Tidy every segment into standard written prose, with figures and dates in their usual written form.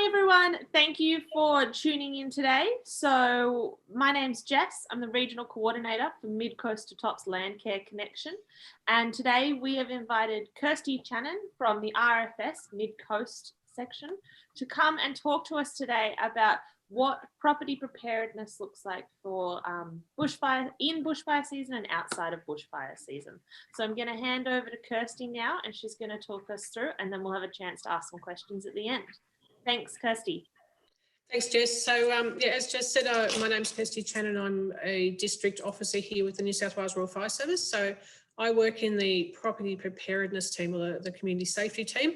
Hi everyone, thank you for tuning in today. So my name's Jess, I'm the Regional Coordinator for Mid Coast to Tops Landcare Connection, and today we have invited Kirsty Channon from the RFS Mid Coast section to come and talk to us today about what property preparedness looks like for bushfire, in bushfire season and outside of bushfire season. So I'm going to hand over to Kirsty now and she's going to talk us through, and then we'll have a chance to ask some questions at the end. Thanks, Kirsty. Thanks, Jess. So, as Jess said, my name's Kirsty Channon. I'm a district officer here with the New South Wales Royal Fire Service. So I work in the property preparedness team, or the community safety team,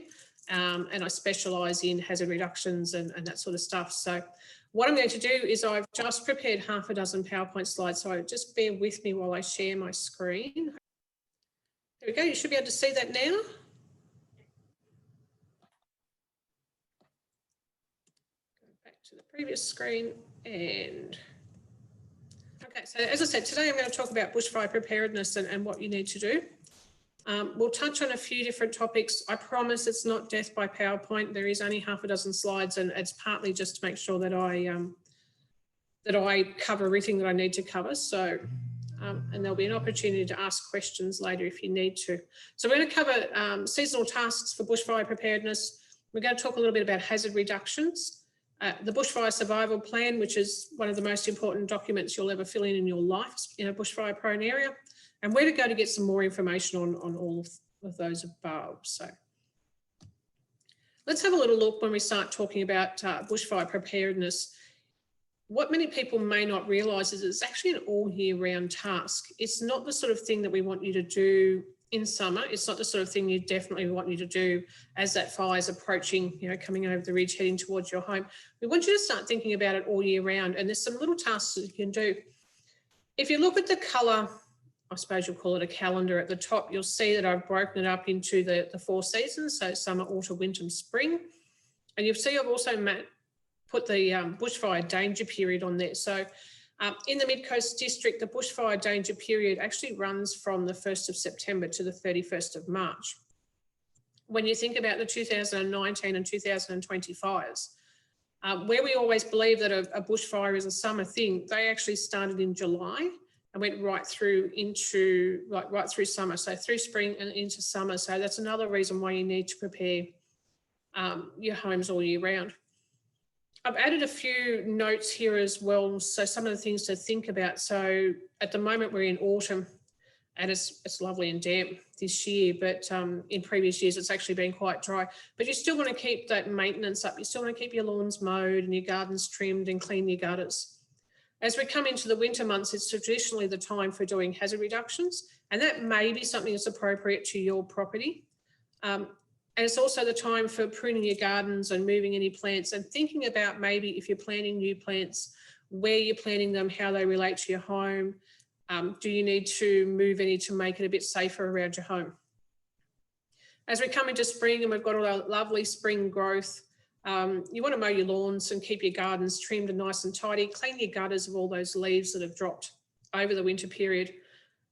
and I specialise in hazard reductions and that sort of stuff. So what I'm going to do is I've just prepared half a dozen PowerPoint slides, so just bear with me while I share my screen. There we go. You should be able to see that now. To the previous screen, and okay, so as I said, today I'm going to talk about bushfire preparedness and what you need to do. We'll touch on a few different topics. I promise it's not death by PowerPoint. There is only half a dozen slides, and it's partly just to make sure that I cover everything that I need to cover. So and there'll be an opportunity to ask questions later if you need to. So we're going to cover seasonal tasks for bushfire preparedness. We're going to talk a little bit about hazard reductions. The Bushfire Survival Plan, which is one of the most important documents you'll ever fill in your life in a bushfire prone area, and where to go to get some more information on all of those above. So let's have a little look when we start talking about bushfire preparedness. What many people may not realise is it's actually an all year round task. It's not the sort of thing that we want you to do in summer. It's not the sort of thing you definitely want you to do as that fire is approaching, coming over the ridge, heading towards your home. We want you to start thinking about it all year round, and there's some little tasks that you can do. If you look at the colour, I suppose you'll call it a calendar at the top, you'll see that I've broken it up into the 4 seasons, so summer, autumn, winter and spring. And you'll see I've also put the bushfire danger period on there. So in the Mid Coast District, the bushfire danger period actually runs from the 1st of September to the 31st of March. When you think about the 2019 and 2020 fires, where we always believe that a bushfire is a summer thing, they actually started in July and went right through summer, so through spring and into summer. So that's another reason why you need to prepare your homes all year round. I've added a few notes here as well, so some of the things to think about. So at the moment we're in autumn and it's lovely and damp this year, but in previous years it's actually been quite dry. But you still want to keep that maintenance up. You still want to keep your lawns mowed and your gardens trimmed and clean your gutters. As we come into the winter months, it's traditionally the time for doing hazard reductions, and that may be something that's appropriate to your property. And it's also the time for pruning your gardens and moving any plants and thinking about maybe if you're planting new plants, where you're planting them, how they relate to your home. Do you need to move any to make it a bit safer around your home? As we come into spring and we've got all our lovely spring growth, you want to mow your lawns and keep your gardens trimmed and nice and tidy. Clean your gutters of all those leaves that have dropped over the winter period.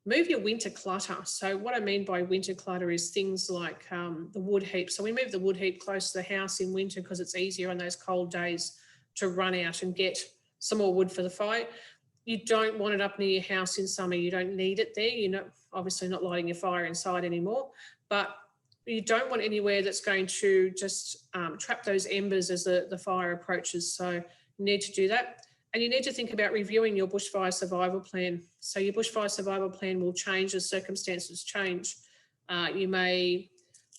Move your winter clutter. So what I mean by winter clutter is things like the wood heap. So we move the wood heap close to the house in winter because it's easier on those cold days to run out and get some more wood for the fire. You don't want it up near your house in summer. You don't need it there. You're not, obviously not lighting your fire inside anymore, but you don't want anywhere that's going to just trap those embers as the fire approaches. So you need to do that. And you need to think about reviewing your bushfire survival plan. So your bushfire survival plan will change as circumstances change. You may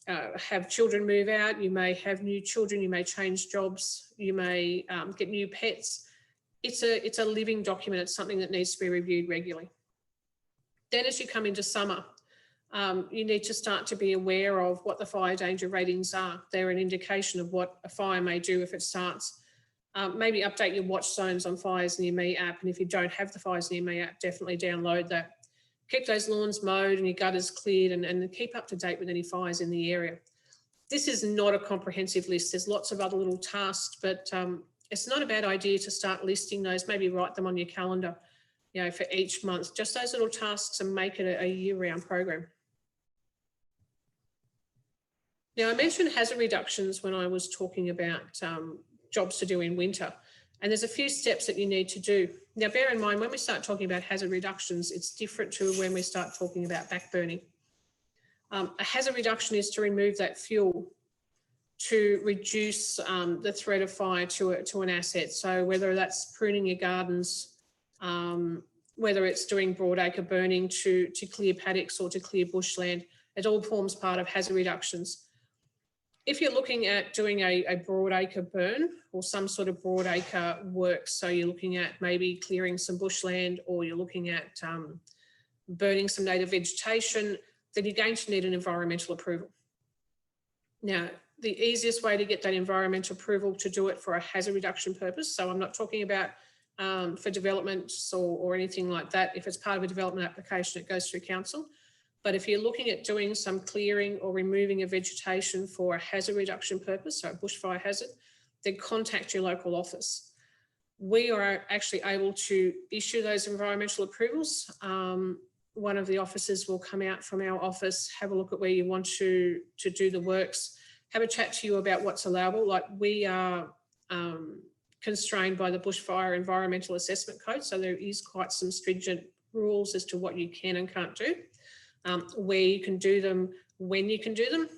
have children move out, you may have new children, you may change jobs, you may get new pets. It's a living document. It's something that needs to be reviewed regularly. Then as you come into summer, you need to start to be aware of what the fire danger ratings are. They're an indication of what a fire may do if it starts. Maybe update your watch zones on Fires Near Me app, and if you don't have the Fires Near Me app, definitely download that. Keep those lawns mowed and your gutters cleared, and keep up to date with any fires in the area. This is not a comprehensive list. There's lots of other little tasks, but it's not a bad idea to start listing those. Maybe write them on your calendar, for each month, just those little tasks, and make it a year-round program. Now, I mentioned hazard reductions when I was talking about jobs to do in winter. And there's a few steps that you need to do. Now, bear in mind, when we start talking about hazard reductions, it's different to when we start talking about backburning. A hazard reduction is to remove that fuel to reduce the threat of fire to an asset. So whether that's pruning your gardens, whether it's doing broadacre burning to clear paddocks or to clear bushland, it all forms part of hazard reductions. If you're looking at doing a broadacre burn or some sort of broadacre work, so you're looking at maybe clearing some bushland or you're looking at burning some native vegetation, then you're going to need an environmental approval. Now, the easiest way to get that environmental approval to do it for a hazard reduction purpose, so I'm not talking about for developments or anything like that. If it's part of a development application, it goes through council. But if you're looking at doing some clearing or removing a vegetation for a hazard reduction purpose, so a bushfire hazard, then contact your local office. We are actually able to issue those environmental approvals. One of the officers will come out from our office, have a look at where you want to do the works, have a chat to you about what's allowable. Like, we are constrained by the Bushfire Environmental Assessment Code, so there is quite some stringent rules as to what you can and can't do, where you can do them, when you can do them.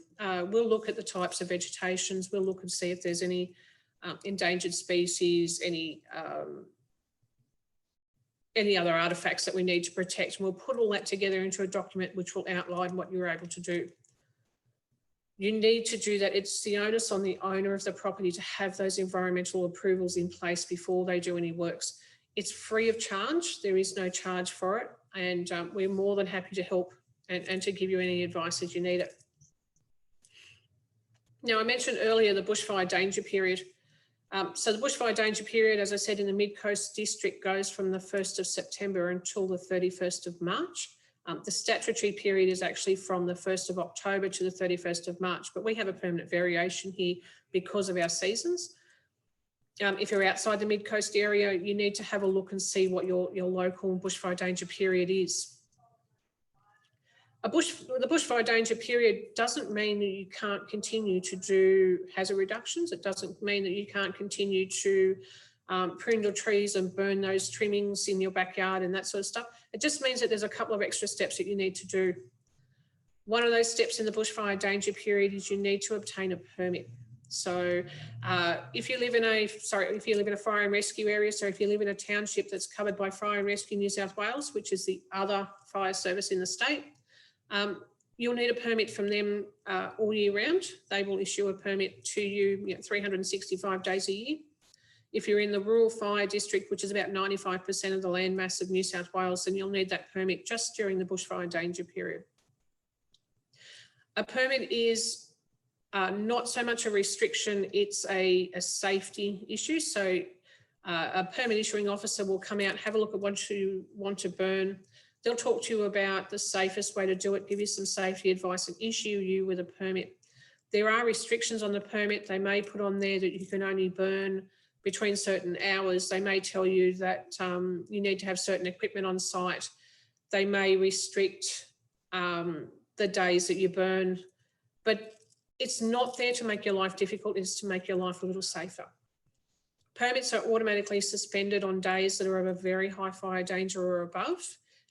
We'll look at the types of vegetations, we'll look and see if there's any endangered species, any other artefacts that we need to protect, and we'll put all that together into a document which will outline what you're able to do. You need to do that. It's the onus on the owner of the property to have those environmental approvals in place before they do any works. It's free of charge. There is no charge for it. And we're more than happy to help and to give you any advice as you need it. Now, I mentioned earlier the bushfire danger period. So the bushfire danger period, as I said, in the Mid-Coast District goes from the 1st of September until the 31st of March. The statutory period is actually from the 1st of October to the 31st of March, but we have a permanent variation here because of our seasons. If you're outside the Mid-Coast area, you need to have a look and see what your local bushfire danger period is. The bushfire danger period doesn't mean that you can't continue to do hazard reductions. It doesn't mean that you can't continue to prune your trees and burn those trimmings in your backyard and that sort of stuff. It just means that there's a couple of extra steps that you need to do. One of those steps in the bushfire danger period is you need to obtain a permit. So if you live in a fire and rescue area, so if you live in a township that's covered by Fire and Rescue New South Wales, which is the other fire service in the state, you'll need a permit from them all year round. They will issue a permit to you, 365 days a year. If you're in the rural fire district, which is about 95% of the land mass of New South Wales, then you'll need that permit just during the bushfire danger period. A permit is not so much a restriction, it's a safety issue. So a permit issuing officer will come out, have a look at what you want to burn. They'll talk to you about the safest way to do it, give you some safety advice and issue you with a permit. There are restrictions on the permit. They may put on there that you can only burn between certain hours. They may tell you that you need to have certain equipment on site. They may restrict the days that you burn, but it's not there to make your life difficult, it's to make your life a little safer. Permits are automatically suspended on days that are of a very high fire danger or above,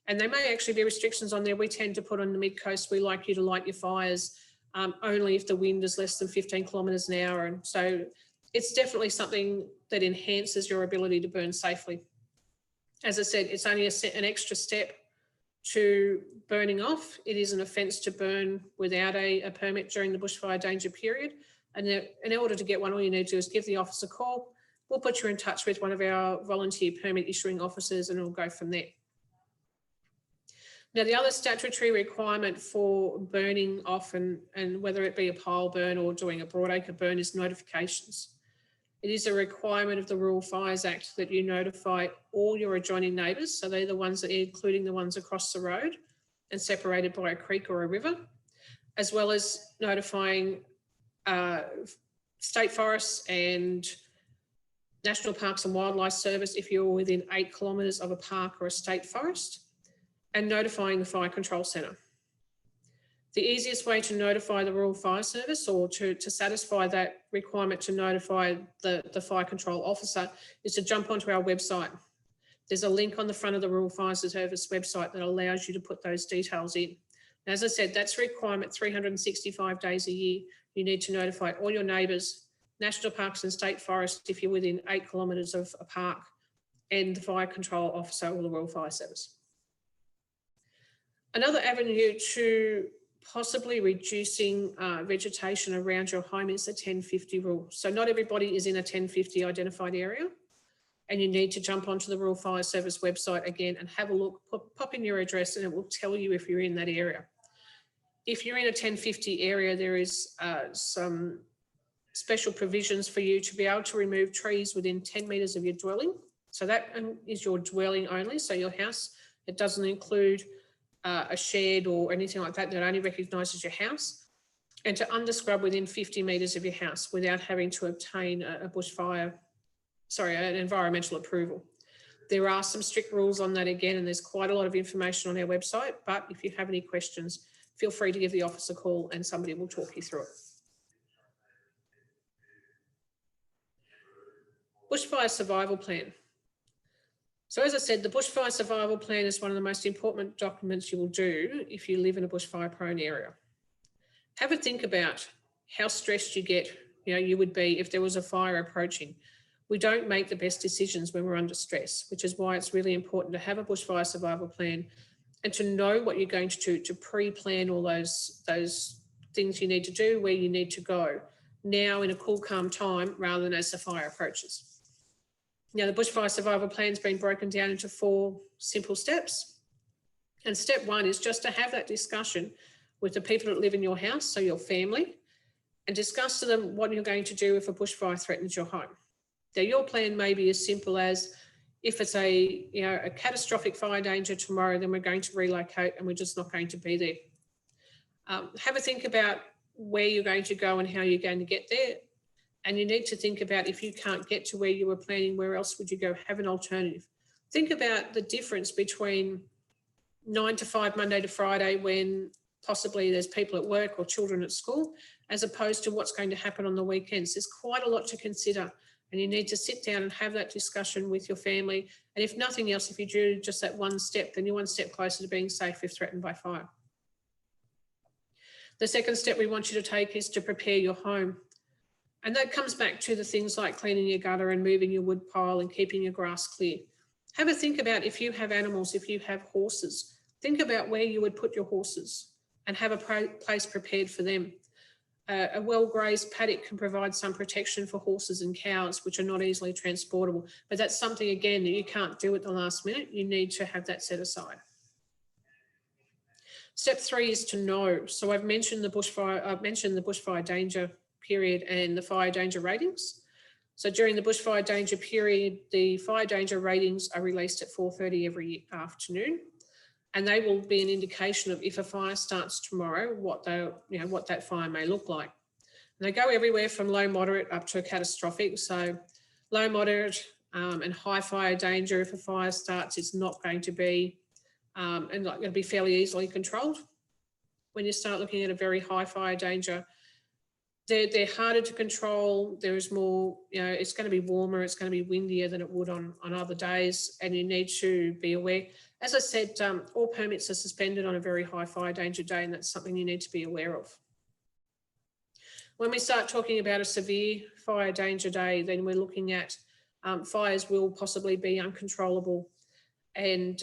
and there may actually be restrictions on there. We tend to put on the Mid-Coast, we like you to light your fires only if the wind is less than 15 kilometres an hour, and so it's definitely something that enhances your ability to burn safely. As I said, it's only an extra step to burning off. It is an offence to burn without a permit during the bushfire danger period. And in order to get one, all you need to do is give the officer a call. We'll put you in touch with one of our volunteer permit issuing officers and it'll go from there. Now, the other statutory requirement for burning off and whether it be a pile burn or doing a broadacre burn is notifications. It is a requirement of the Rural Fires Act that you notify all your adjoining neighbours, so they're the ones that including the ones across the road and separated by a creek or a river, as well as notifying state forests and National Parks and Wildlife Service if you're within 8 kilometres of a park or a state forest, and notifying the Fire Control Centre. The easiest way to notify the Rural Fire Service or to satisfy that requirement to notify the fire control officer is to jump onto our website. There's a link on the front of the Rural Fire Service website that allows you to put those details in. And as I said, that's a requirement 365 days a year. You need to notify all your neighbours, national parks and state forests if you're within 8 kilometres of a park, and the fire control officer or the Rural Fire Service. Another avenue to possibly reducing vegetation around your home is the 1050 rule. So not everybody is in a 1050 identified area, and you need to jump onto the Rural Fire Service website again and have a look, pop in your address, and it will tell you if you're in that area. If you're in a 1050 area, there is some special provisions for you to be able to remove trees within 10 metres of your dwelling. So that is your dwelling only, so your house. It doesn't include a shed or anything like that. That only recognises your house. And to underscrub within 50 metres of your house without having to obtain an environmental approval. There are some strict rules on that again, and there's quite a lot of information on our website, but if you have any questions, feel free to give the office a call and somebody will talk you through it. Bushfire Survival Plan. So as I said, the Bushfire Survival Plan is one of the most important documents you will do if you live in a bushfire prone area. Have a think about how stressed you would be if there was a fire approaching. We don't make the best decisions when we're under stress, which is why it's really important to have a bushfire survival plan and to know what you're going to do, to pre-plan all those things you need to do, where you need to go now in a cool, calm time rather than as the fire approaches. Now, the Bushfire Survival Plan has been broken down into 4 simple steps. And step 1 is just to have that discussion with the people that live in your house, so your family, and discuss to them what you're going to do if a bushfire threatens your home. Now, your plan may be as simple as, if it's a catastrophic fire danger tomorrow, then we're going to relocate and we're just not going to be there. Have a think about where you're going to go and how you're going to get there. And you need to think about, if you can't get to where you were planning, where else would you go? Have an alternative. Think about the difference between 9 to 5, Monday to Friday, when possibly there's people at work or children at school, as opposed to what's going to happen on the weekends. There's quite a lot to consider, and you need to sit down and have that discussion with your family. And if nothing else, if you do just that one step, then you're one step closer to being safe if threatened by fire. The second step we want you to take is to prepare your home. And that comes back to the things like cleaning your gutter and moving your wood pile and keeping your grass clear. Have a think about, if you have animals, if you have horses, think about where you would put your horses and have a place prepared for them. A well-grazed paddock can provide some protection for horses and cows, which are not easily transportable. But that's something, again, that you can't do at the last minute. You need to have that set aside. Step 3 is to know. So I've mentioned the bushfire danger period and the fire danger ratings. So during the bushfire danger period, the fire danger ratings are released at 4:30 every afternoon, and they will be an indication of, if a fire starts tomorrow, what that fire may look like. And they go everywhere from low, moderate up to catastrophic. So low, moderate and high fire danger. If a fire starts, it's not going to be going to be fairly easily controlled. When you start looking at a very high fire danger, they're harder to control. There is more, it's going to be warmer, it's going to be windier than it would on other days, and you need to be aware. As I said, all permits are suspended on a very high fire danger day, and that's something you need to be aware of. When we start talking about a severe fire danger day, then we're looking at fires will possibly be uncontrollable, and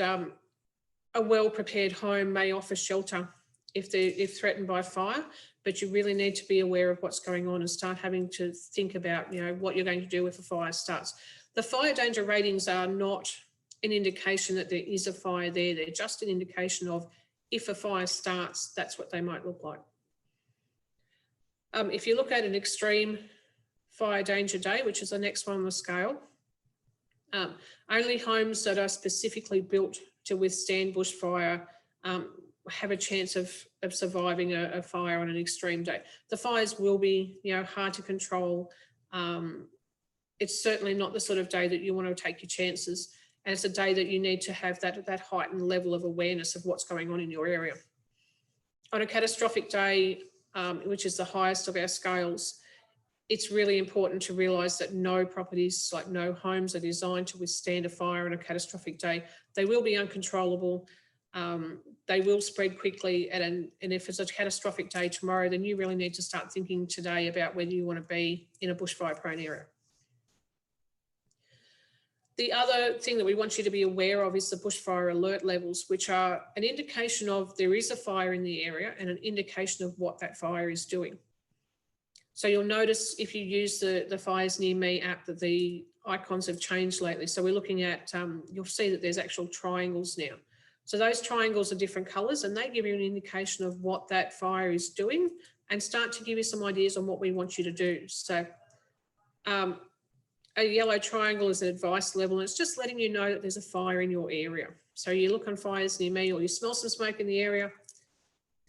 a well-prepared home may offer shelter if threatened by fire, but you really need to be aware of what's going on and start having to think about, what you're going to do if a fire starts. The fire danger ratings are not an indication that there is a fire there. They're just an indication of, if a fire starts, that's what they might look like. If you look at an extreme fire danger day, which is the next one on the scale, only homes that are specifically built to withstand bushfire have a chance of surviving a fire on an extreme day. The fires will be, hard to control. It's certainly not the sort of day that you want to take your chances, and it's a day that you need to have that heightened level of awareness of what's going on in your area. On a catastrophic day, which is the highest of our scales, it's really important to realise that no properties, like no homes, are designed to withstand a fire on a catastrophic day. They will be uncontrollable. They will spread quickly. And if it's a catastrophic day tomorrow, then you really need to start thinking today about whether you want to be in a bushfire prone area. The other thing that we want you to be aware of is the bushfire alert levels, which are an indication of there is a fire in the area and an indication of what that fire is doing. So you'll notice if you use the Fires Near Me app that the icons have changed lately. So we're looking at, you'll see that there's actual triangles now. So those triangles are different colours and they give you an indication of what that fire is doing and start to give you some ideas on what we want you to do. So a yellow triangle is an advice level and it's just letting you know that there's a fire in your area. So you look on Fires Near Me or you smell some smoke in the area,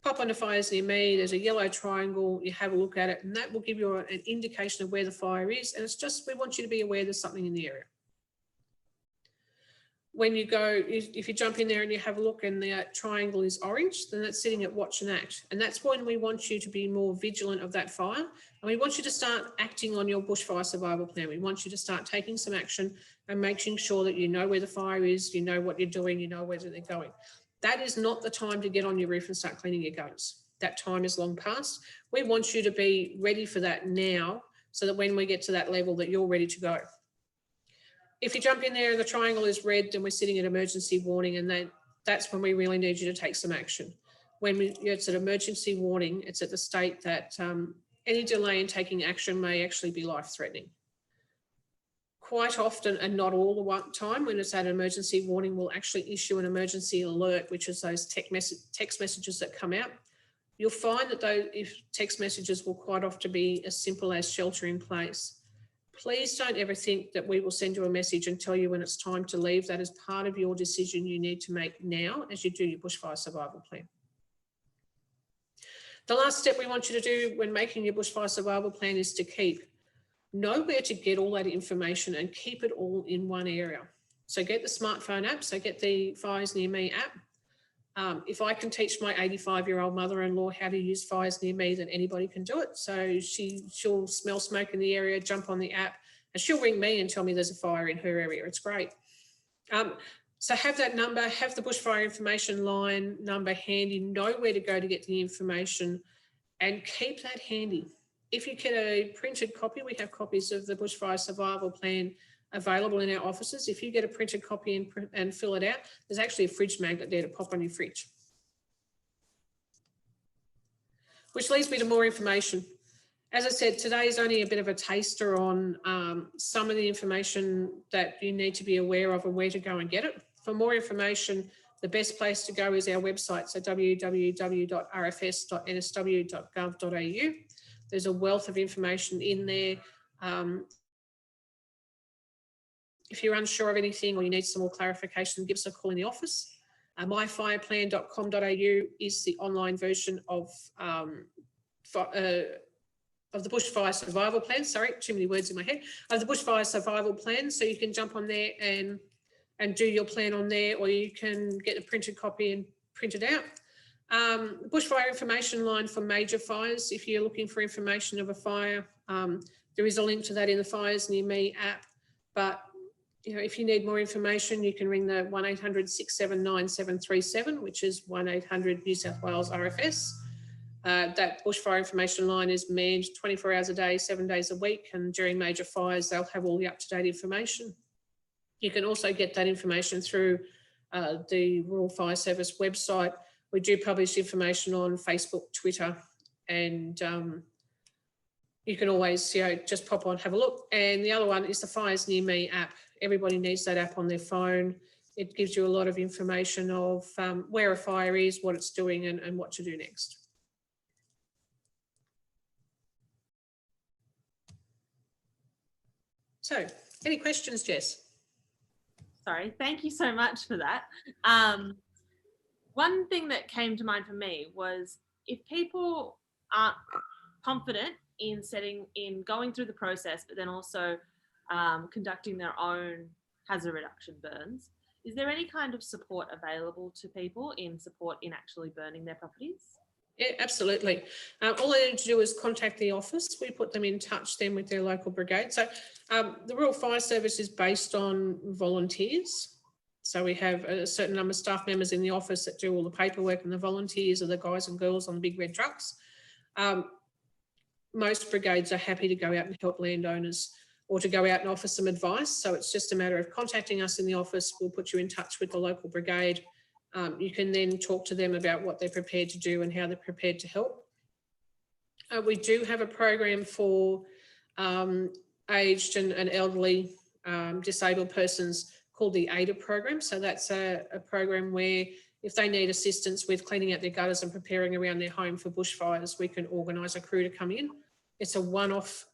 pop onto Fires Near Me, there's a yellow triangle, you have a look at it and that will give you an indication of where the fire is, and it's just, we want you to be aware there's something in the area. When you go, if you jump in there and you have a look and the triangle is orange, then that's sitting at watch and act. And that's when we want you to be more vigilant of that fire. And we want you to start acting on your bushfire survival plan. We want you to start taking some action and making sure that you know where the fire is, you know what you're doing, you know where they're going. That is not the time to get on your roof and start cleaning your gutters. That time is long past. We want you to be ready for that now so that when we get to that level that you're ready to go. If you jump in there and the triangle is red, then we're sitting at emergency warning, and that's when we really need you to take some action. When it's an emergency warning, it's at the state that any delay in taking action may actually be life-threatening. Quite often, and not all the time, when it's at emergency warning, we'll actually issue an emergency alert, which is those text messages that come out. You'll find that those text messages will quite often be as simple as shelter in place. Please don't ever think that we will send you a message and tell you when it's time to leave. That is part of your decision you need to make now as you do your bushfire survival plan. The last step we want you to do when making your bushfire survival plan is to know where to get all that information and keep it all in one area. So get the smartphone app, so get the Fires Near Me app. If I can teach my 85-year-old mother-in-law how to use Fires Near Me, then anybody can do it. So she'll smell smoke in the area, jump on the app, and she'll ring me and tell me there's a fire in her area. It's great. So have that number, have the bushfire information line number handy, know where to go to get the information, and keep that handy. If you get a printed copy, we have copies of the bushfire survival plan available in our offices. If you get a printed copy and fill it out, there's actually a fridge magnet there to pop on your fridge. Which leads me to more information. As I said, today is only a bit of a taster on some of the information that you need to be aware of and where to go and get it. For more information, the best place to go is our website, so www.rfs.nsw.gov.au. There's a wealth of information in there. If you're unsure of anything or you need some more clarification, give us a call in the office. myfireplan.com.au is the online version of the bushfire survival plan. Sorry, too many words in my head. Of the bushfire survival plan, so you can jump on there and do your plan on there, or you can get a printed copy and print it out. Bushfire information line for major fires. If you're looking for information of a fire, there is a link to that in the Fires Near Me app. But if you need more information, you can ring the 1-800-679-737, which is 1-800 New South Wales RFS. That bushfire information line is manned 24 hours a day, 7 days a week, and during major fires, they'll have all the up-to-date information. You can also get that information through the Rural Fire Service website. We do publish information on Facebook, Twitter, and you can always just pop on, have a look. And the other one is the Fires Near Me app. Everybody needs that app on their phone. It gives you a lot of information of where a fire is, what it's doing, and what to do next. So, any questions, Jess? Sorry, thank you so much for that. One thing that came to mind for me was if people aren't confident in going through the process, but then also conducting their own hazard reduction burns, is there any kind of support available to people in actually burning their properties? Yeah, absolutely. All they need to do is contact the office. We put them in touch then with their local brigade. So the Rural Fire Service is based on volunteers. So we have a certain number of staff members in the office that do all the paperwork, and the volunteers are the guys and girls on the big red trucks. Most brigades are happy to go out and help landowners or to go out and offer some advice. So it's just a matter of contacting us in the office. We'll put you in touch with the local brigade. You can then talk to them about what they're prepared to do and how they're prepared to help. We do have a program for aged and elderly disabled persons called the AIDA program. So that's a program where if they need assistance with cleaning out their gutters and preparing around their home for bushfires, we can organise a crew to come in. It's a one-off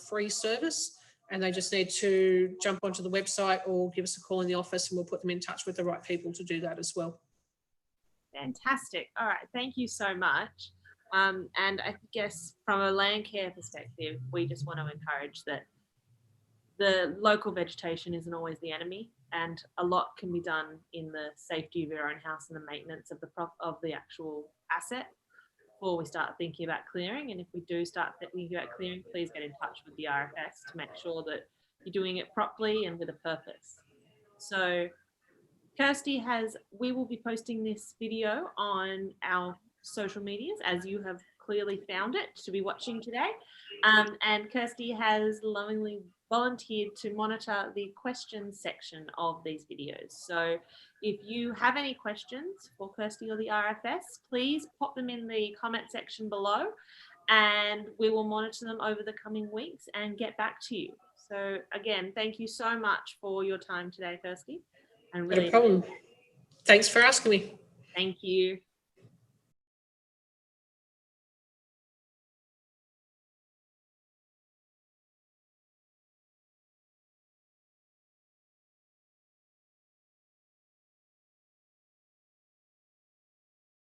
free service, and they just need to jump onto the website or give us a call in the office, and we'll put them in touch with the right people to do that as well. Fantastic. All right. Thank you so much. And I guess from a land care perspective, we just want to encourage that the local vegetation isn't always the enemy, and a lot can be done in the safety of your own house and the maintenance of the actual asset before we start thinking about clearing. And if we do start thinking about clearing, please get in touch with the RFS to make sure that you're doing it properly and with a purpose. So Kirsty we will be posting this video on our social medias, as you have clearly found it to be watching today. And Kirsty has lovingly volunteered to monitor the questions section of these videos. So if you have any questions for Kirsty or the RFS, please pop them in the comment section below, and we will monitor them over the coming weeks and get back to you. So again, thank you so much for your time today, Kirsty. And really, no problem. Thanks for asking me. Thank you.